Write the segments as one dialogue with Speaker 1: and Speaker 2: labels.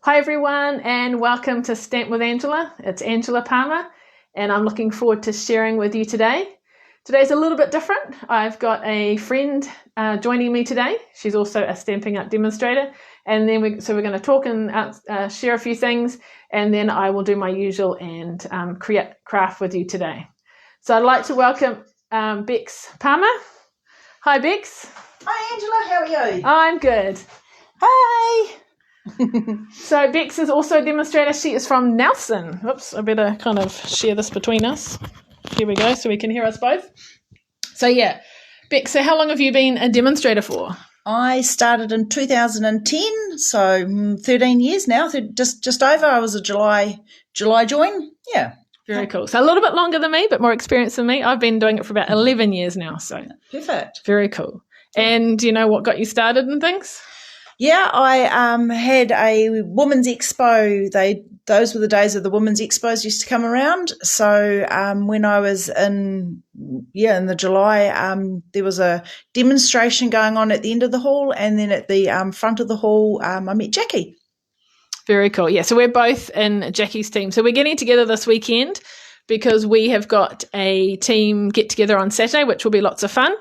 Speaker 1: Hi everyone and welcome to Stamp with Angela. It's Angela Palmer and I'm looking forward to sharing with you today. Today's a little bit different. I've got a friend joining me today. She's also a Stampin' Up! Demonstrator, and then we're going to talk and share a few things, and then I will do my usual and craft with you today. So I'd like to welcome Bex Palmer. Hi Bex.
Speaker 2: Hi Angela, how are you?
Speaker 1: I'm good.
Speaker 2: Hi.
Speaker 1: So Bex is also a demonstrator. She is from Nelson. Oops, I better kind of share this between us. Here we go, so we can hear us both. So yeah, Bex, so how long have you been a demonstrator for?
Speaker 2: I started in 2010, so 13 years now, just over. I was a July join. Yeah.
Speaker 1: Very cool. So a little bit longer than me, but more experience than me. I've been doing it for about 11 years now. So
Speaker 2: perfect.
Speaker 1: Very cool. And do you know what got you started and things?
Speaker 2: Yeah, I had a women's expo. Those were the days of the women's expos used to come around. So when I was in the July, there was a demonstration going on at the end of the hall, and then at the front of the hall, I met Jackie.
Speaker 1: Very cool. Yeah, so we're both in Jackie's team. So we're getting together this weekend because we have got a team get together on Saturday, which will be lots of fun.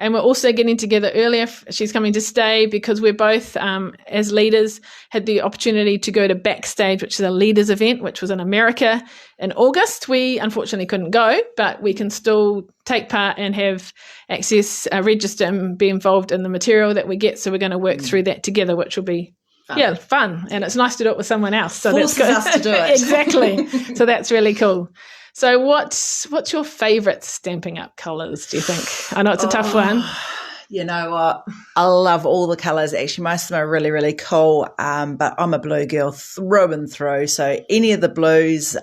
Speaker 1: And we're also getting together earlier. She's coming to stay because we're both, as leaders, had the opportunity to go to Backstage, which is a leaders event, which was in America in August. We unfortunately couldn't go, but we can still take part and have access, register and be involved in the material that we get. So we're going to work through that together, which will be fun. And it's nice to do it with someone else. So
Speaker 2: forces
Speaker 1: that's good.
Speaker 2: us to do it.
Speaker 1: Exactly. So that's really cool. So what's your favourite Stampin' Up! Colours, do you think? I know it's a tough one.
Speaker 2: You know what? I love all the colours. Actually, most of them are really, really cool. But I'm a blue girl through and through. So any of the blues,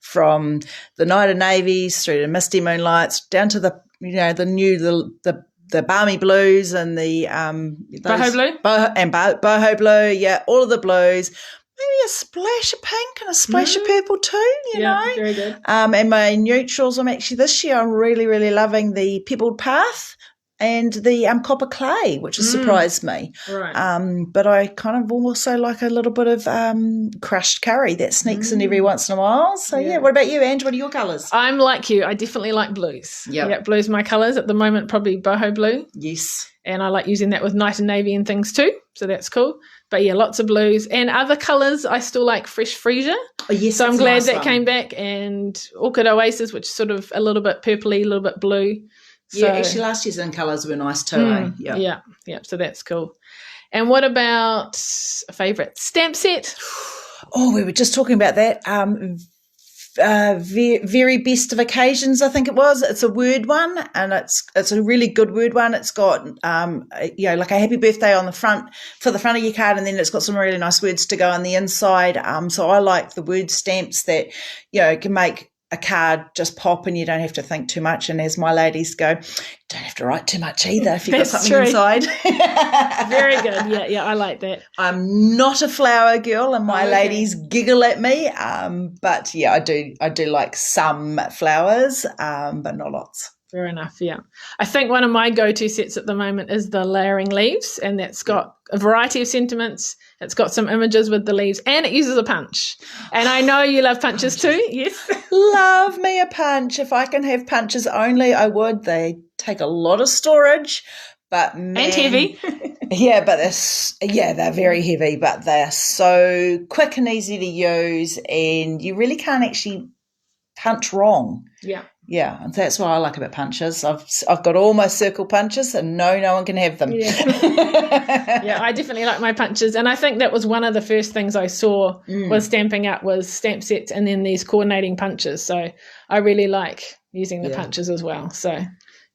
Speaker 2: from the Night of Navies through to Misty Moonlights, down to the balmy blues and the
Speaker 1: Boho Blue?
Speaker 2: Boho Blue, yeah, all of the blues. Maybe a splash of pink and a splash of purple too, you know.
Speaker 1: Very good.
Speaker 2: And my neutrals, this year I'm really, really loving the Pebbled Path and the copper clay, which has surprised me.
Speaker 1: Right.
Speaker 2: But I kind of also like a little bit of crushed curry that sneaks in every once in a while. So yeah, what about you, Ange? What are your colours?
Speaker 1: I'm like you. I definitely like blues.
Speaker 2: Yep.
Speaker 1: Yeah, blue's my colours. At the moment, probably Boho Blue.
Speaker 2: Yes.
Speaker 1: And I like using that with Night and Navy and things too. So that's cool. But yeah, lots of blues. And other colours, I still like Fresh Freesia.
Speaker 2: Oh, yes,
Speaker 1: so I'm glad
Speaker 2: nice
Speaker 1: that
Speaker 2: one.
Speaker 1: Came back. And Orchid Oasis, which is sort of a little bit purpley, a little bit blue.
Speaker 2: So, yeah, actually last year's in colours were nice too.
Speaker 1: Yeah. So that's cool. And what about a favourite stamp set?
Speaker 2: Oh, we were just talking about that. Very best of occasions, I think it was. It's a word one, and it's a really good word one. It's got like a happy birthday on the front for the front of your card, and then it's got some really nice words to go on the inside. So I like the word stamps that can make a card just pop and you don't have to think too much. And as my ladies go, don't have to write too much either if you've got something inside.
Speaker 1: Very good. Yeah, I like that.
Speaker 2: I'm not a flower girl and my ladies giggle at me. But yeah, I do like some flowers, but not lots.
Speaker 1: Fair enough, yeah. I think one of my go-to sets at the moment is the layering leaves, and that's got a variety of sentiments. It's got some images with the leaves, and it uses a punch. And I know you love punches too, yes?
Speaker 2: Love me a punch. If I can have punches only, I would. They take a lot of storage, but man,
Speaker 1: and heavy.
Speaker 2: They're very heavy, but they're so quick and easy to use, and you really can't actually punch wrong. Yeah, and that's what I like about punches. I've got all my circle punches, and no one can have them.
Speaker 1: Yeah, I definitely like my punches, and I think that was one of the first things I saw was Stamping Up was stamp sets, and then these coordinating punches. So I really like using the punches as well. So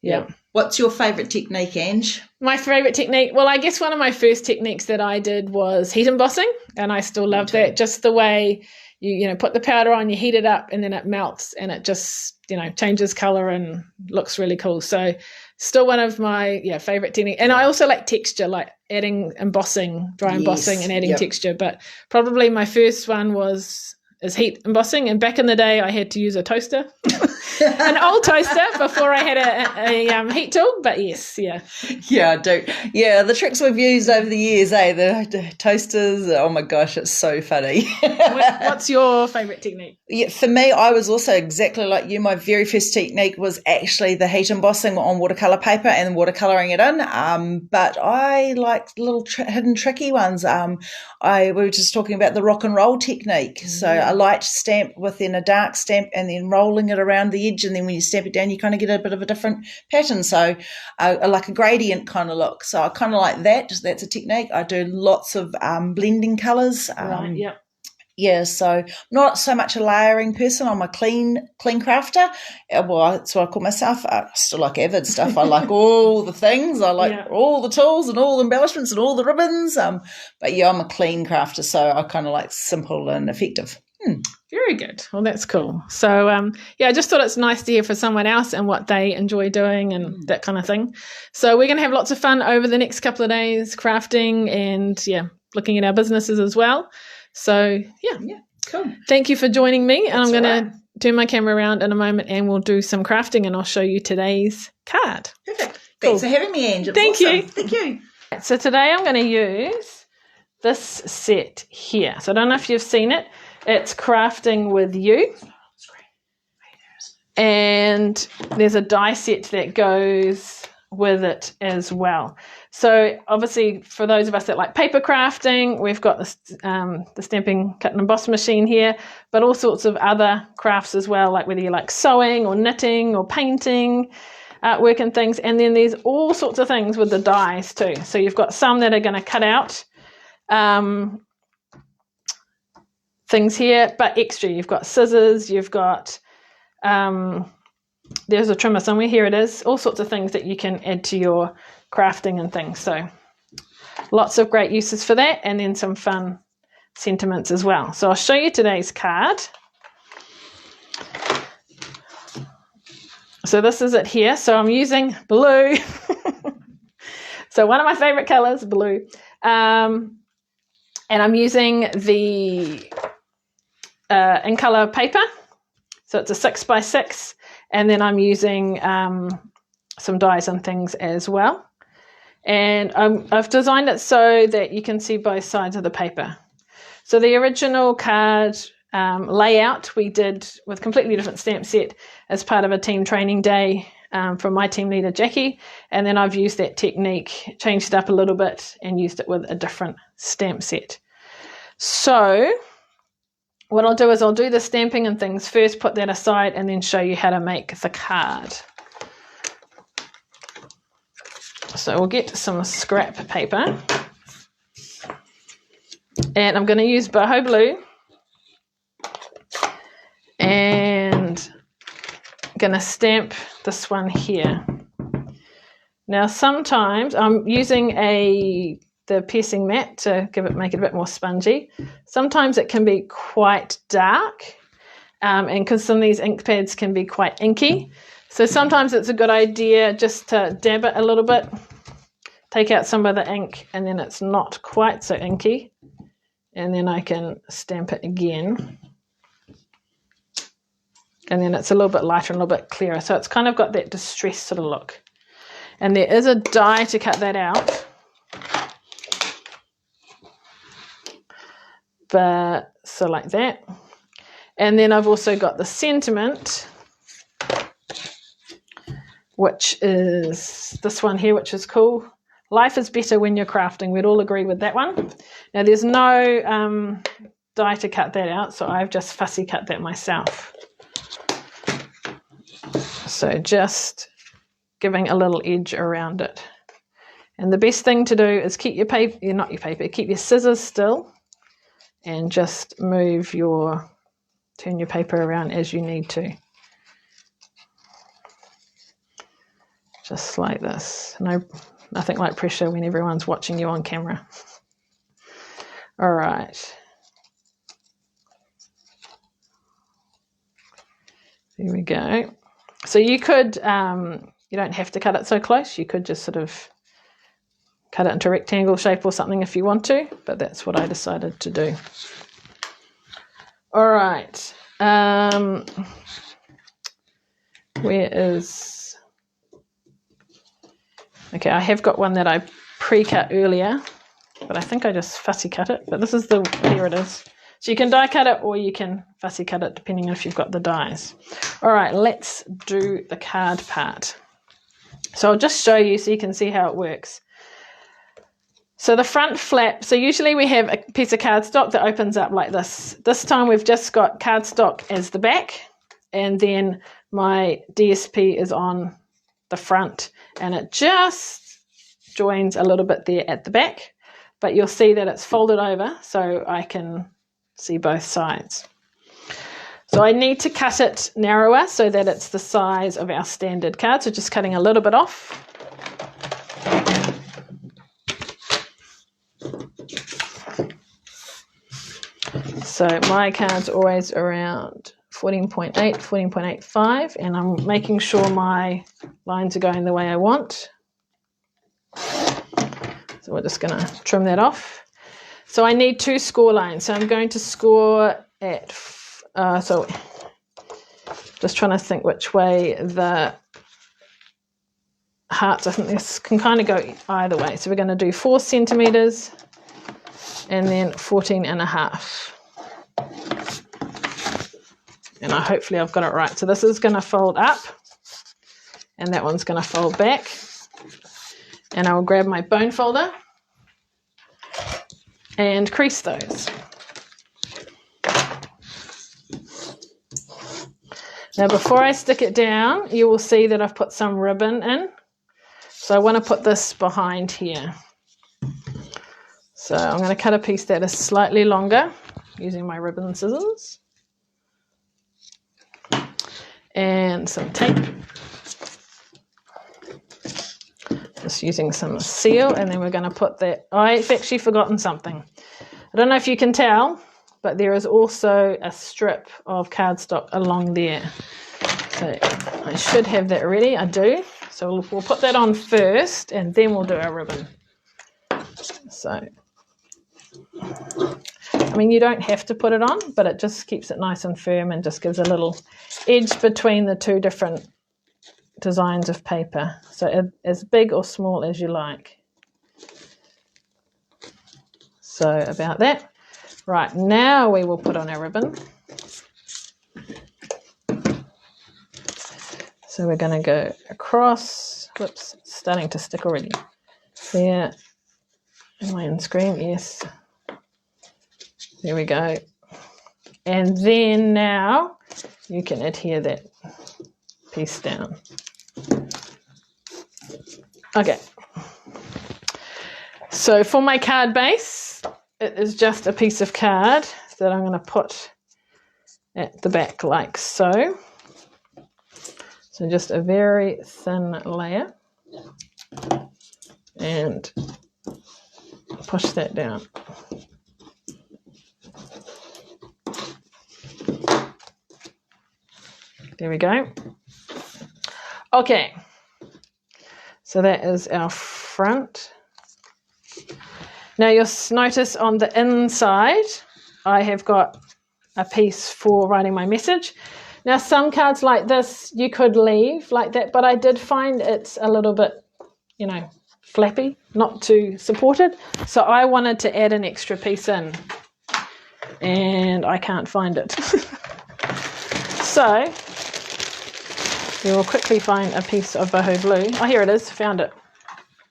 Speaker 1: yeah.
Speaker 2: What's your favourite technique, Ange?
Speaker 1: My favourite technique, well, I guess one of my first techniques that I did was heat embossing, and I still love that. Just the way you put the powder on, you heat it up, and then it melts, and it just changes colour and looks really cool. So still one of my favourite techniques. And I also like texture, like adding embossing, dry embossing and adding texture. But probably my first one was is heat embossing. And back in the day, I had to use a toaster, an old toaster before I had a heat tool. But yes, yeah.
Speaker 2: Yeah, I do. Yeah, the tricks we've used over the years, the toasters. Oh my gosh, it's so funny.
Speaker 1: What's your favourite technique?
Speaker 2: Yeah, for me, I was also exactly like you. My very first technique was actually the heat embossing on watercolour paper and watercolouring it in. But I like little hidden tricky ones. We were just talking about the rock and roll technique. So a light stamp within a dark stamp and then rolling it around the edge. And then when you stamp it down, you kind of get a bit of a different pattern. So like a gradient kind of look. So I kind of like that. That's a technique. I do lots of blending colours.
Speaker 1: Right, yeah.
Speaker 2: Yeah, so not so much a layering person. I'm a clean crafter. Well, that's what I call myself. I still like avid stuff. I like all the things. I like all the tools and all the embellishments and all the ribbons. But yeah, I'm a clean crafter, so I kind of like simple and effective.
Speaker 1: Very good. Well, that's cool. So, I just thought it's nice to hear from someone else and what they enjoy doing and that kind of thing. So we're going to have lots of fun over the next couple of days crafting and, looking at our businesses as well. So,
Speaker 2: cool.
Speaker 1: Thank you for joining me. And I'm going to turn my camera around in a moment and we'll do some crafting and I'll show you today's card.
Speaker 2: Perfect. Thanks for having me, Ange.
Speaker 1: Thank you.
Speaker 2: Thank you.
Speaker 1: So today I'm going to use this set here. So I don't know if you've seen it. It's Crafting With You. And there's a die set that goes with it as well. So obviously for those of us that like paper crafting, we've got the stamping, cut and emboss machine here, but all sorts of other crafts as well, like whether you like sewing or knitting or painting, artwork and things. And then there's all sorts of things with the dies too. So you've got some that are going to cut out things here, but extra. You've got scissors, you've got there's a trimmer somewhere, here it is, all sorts of things that you can add to your crafting and things. So lots of great uses for that, and then some fun sentiments as well. So I'll show you today's card. So this is it here. So I'm using blue. So one of my favorite colors, blue. And I'm using the in color paper. So it's a 6x6. And then I'm using some dies and things as well. And I've designed it so that you can see both sides of the paper. So the original card layout we did with a completely different stamp set as part of a team training day from my team leader, Jackie. And then I've used that technique, changed it up a little bit and used it with a different stamp set. So what I'll do is I'll do the stamping and things first, put that aside, and then show you how to make the card. So we'll get some scrap paper. And I'm going to use Boho Blue. And I'm going to stamp this one here. Now sometimes I'm using the piercing mat to make it a bit more spongy. Sometimes it can be quite dark, and because some of these ink pads can be quite inky. So sometimes it's a good idea just to dab it a little bit, take out some of the ink, and then it's not quite so inky. And then I can stamp it again. And then it's a little bit lighter and a little bit clearer. So it's kind of got that distressed sort of look. And there is a die to cut that out. But so like that. And then I've also got the sentiment, which is this one here, which is cool. Life is better when you're crafting. We'd all agree with that one. Now there's no die to cut that out, so I've just fussy cut that myself. So just giving a little edge around it. And the best thing to do is keep your paper, keep your scissors still. And just turn your paper around as you need to. Just like this. Nothing like pressure when everyone's watching you on camera. All right. There we go. So you could, you don't have to cut it so close. You could just sort of cut it into rectangle shape or something if you want to, but that's what I decided to do. All right. Where is... Okay, I have got one that I pre-cut earlier, but I think I just fussy cut it. But this is the... Here it is. So you can die cut it or you can fussy cut it depending on if you've got the dies. All right, let's do the card part. So I'll just show you so you can see how it works. So the front flap, so usually we have a piece of cardstock that opens up like this. This time we've just got cardstock as the back, and then my DSP is on the front, and it just joins a little bit there at the back, but you'll see that it's folded over so I can see both sides. So I need to cut it narrower so that it's the size of our standard card, so just cutting a little bit off. So my card's always around 14.8, 14.85, and I'm making sure my lines are going the way I want. So we're just going to trim that off. So I need 2 score lines. So I'm going to score at, so just trying to think which way the hearts, I think this can kind of go either way. So we're going to do 4 centimetres and then 14.5. And hopefully I've got it right. So this is going to fold up and that one's going to fold back. And I will grab my bone folder and crease those. Now before I stick it down, you will see that I've put some ribbon in. So I want to put this behind here. So I'm going to cut a piece that is slightly longer using my ribbon scissors. And some tape. Just using some seal, and then we're going to put that. I've actually forgotten something. I don't know if you can tell, but there is also a strip of cardstock along there. So I should have that ready. I do. So we'll put that on first, and then we'll do our ribbon. So, I mean, you don't have to put it on, but it just keeps it nice and firm and just gives a little edge between the 2 different designs of paper. So as big or small as you like. So about that. Right, now we will put on our ribbon. So we're going to go across. Whoops, it's starting to stick already. There. Am I on screen? Yes. There we go. And then now you can adhere that piece down. Okay. So for my card base, it is just a piece of card that I'm going to put at the back like so. So just a very thin layer. And push that down. There we go. Okay, so that is our front. Now you'll notice on the inside, I have got a piece for writing my message. Now some cards like this, you could leave like that, but I did find it's a little bit, you know, flappy, not too supported. So I wanted to add an extra piece in, and I can't find it. So we will quickly find a piece of Boho Blue. Oh, here it is, found it.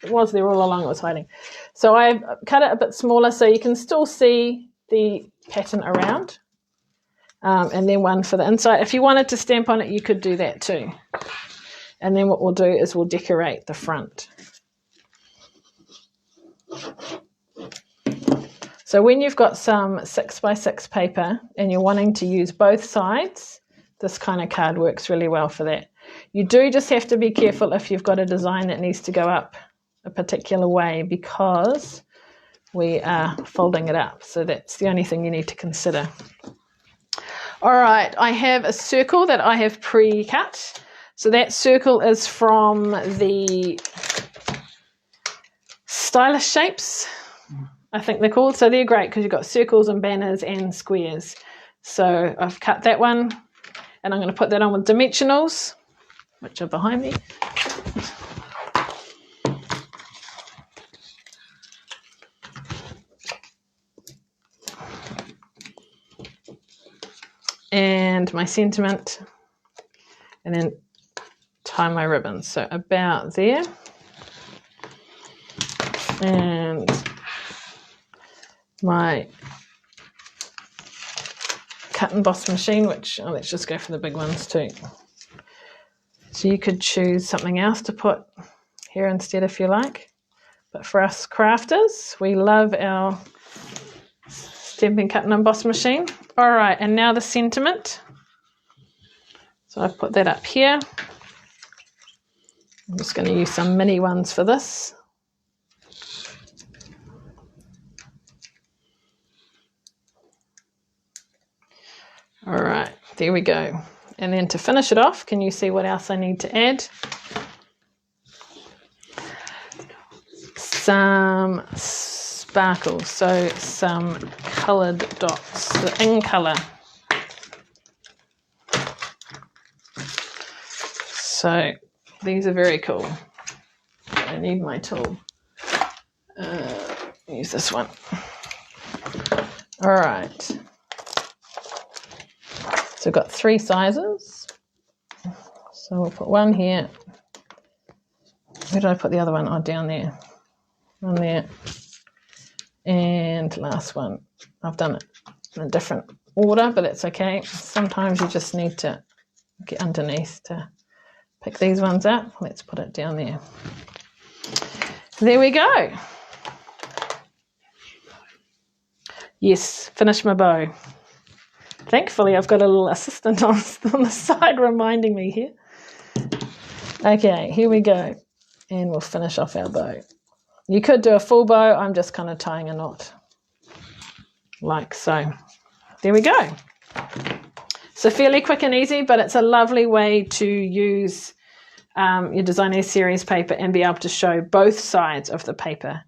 Speaker 1: It was there all along, it was hiding. So I've cut it a bit smaller so you can still see the pattern around. And then one for the inside. If you wanted to stamp on it, you could do that too. And then what we'll do is we'll decorate the front. So when you've got some 6x6 paper and you're wanting to use both sides, this kind of card works really well for that. You do just have to be careful if you've got a design that needs to go up a particular way, because we are folding it up. So that's the only thing you need to consider. All right, I have a circle that I have pre-cut. So that circle is from the Stylish Shapes, I think they're called. So they're great because you've got circles and banners and squares. So I've cut that one, and I'm going to put that on with dimensionals, which are behind me. And my sentiment, and then tie my ribbons. So about there. And my cut and emboss machine, which, let's just go for the big ones too. So you could choose something else to put here instead if you like. But for us crafters, we love our stamping, cut and emboss machine. All right, and now the sentiment. So I've put that up here. I'm just going to use some mini ones for this. All right, there we go. And then to finish it off, can you see what else I need to add? Some sparkles, so some coloured dots, the in colour. So these are very cool. I need my tool. Use this one. All right. So I've got 3 sizes. So we'll put one here. Where did I put the other one? Oh, down there. One there. And last one. I've done it in a different order, but it's okay. Sometimes you just need to get underneath to pick these ones up. Let's put it down there. There we go. Yes, finish my bow. Thankfully, I've got a little assistant on the side reminding me here. Okay, here we go. And we'll finish off our bow. You could do a full bow. I'm just kind of tying a knot like so. There we go. So fairly quick and easy, but it's a lovely way to use your Designer Series paper and be able to show both sides of the paper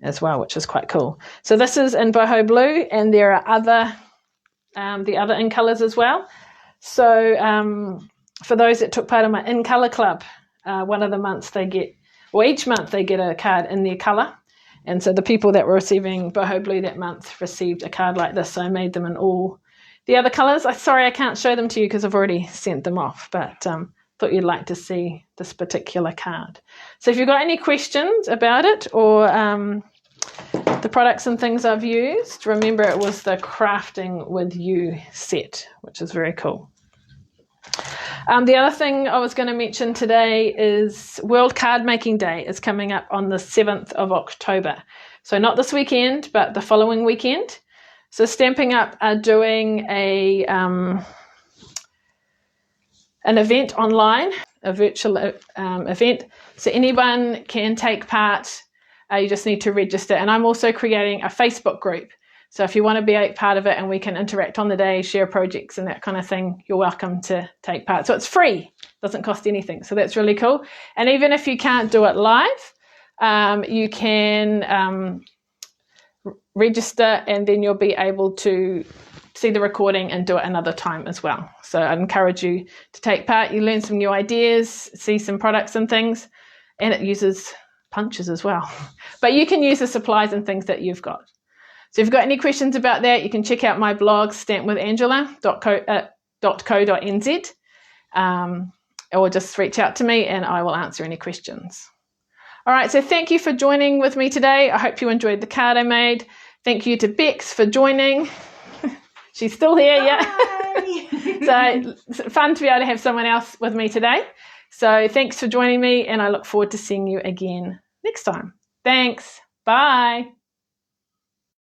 Speaker 1: as well, which is quite cool. So this is in Boho Blue, and there are other the other in colours as well. So for those that took part in my in colour club, one of the months they get, or each month they get a card in their colour. And so the people that were receiving Boho Blue that month received a card like this. So I made them in all the other colours. Sorry I can't show them to you because I've already sent them off, but thought you'd like to see this particular card. So if you've got any questions about it or the products and things I've used, remember it was the Crafting With You set, which is very cool. The other thing I was going to mention today is World Card Making Day is coming up on the 7th of October. So not this weekend, but the following weekend. So Stamping Up are doing an event online, a virtual event. So anyone can take part. You just need to register. And I'm also creating a Facebook group. So if you want to be a part of it and we can interact on the day, share projects and that kind of thing, you're welcome to take part. So it's free, doesn't cost anything. So that's really cool. And even if you can't do it live, you can register and then you'll be able to see the recording and do it another time as well. So I'd encourage you to take part. You learn some new ideas, see some products and things, and it uses punches as well. But you can use the supplies and things that you've got. So if you've got any questions about that, you can check out my blog, stampwithangela.co.nz, or just reach out to me and I will answer any questions. All right, so thank you for joining with me today. I hope you enjoyed the card I made. Thank you to Bex for joining. She's still here, yeah. So it's fun to be able to have someone else with me today. So thanks for joining me, and I look forward to seeing you again next time. Thanks. Bye.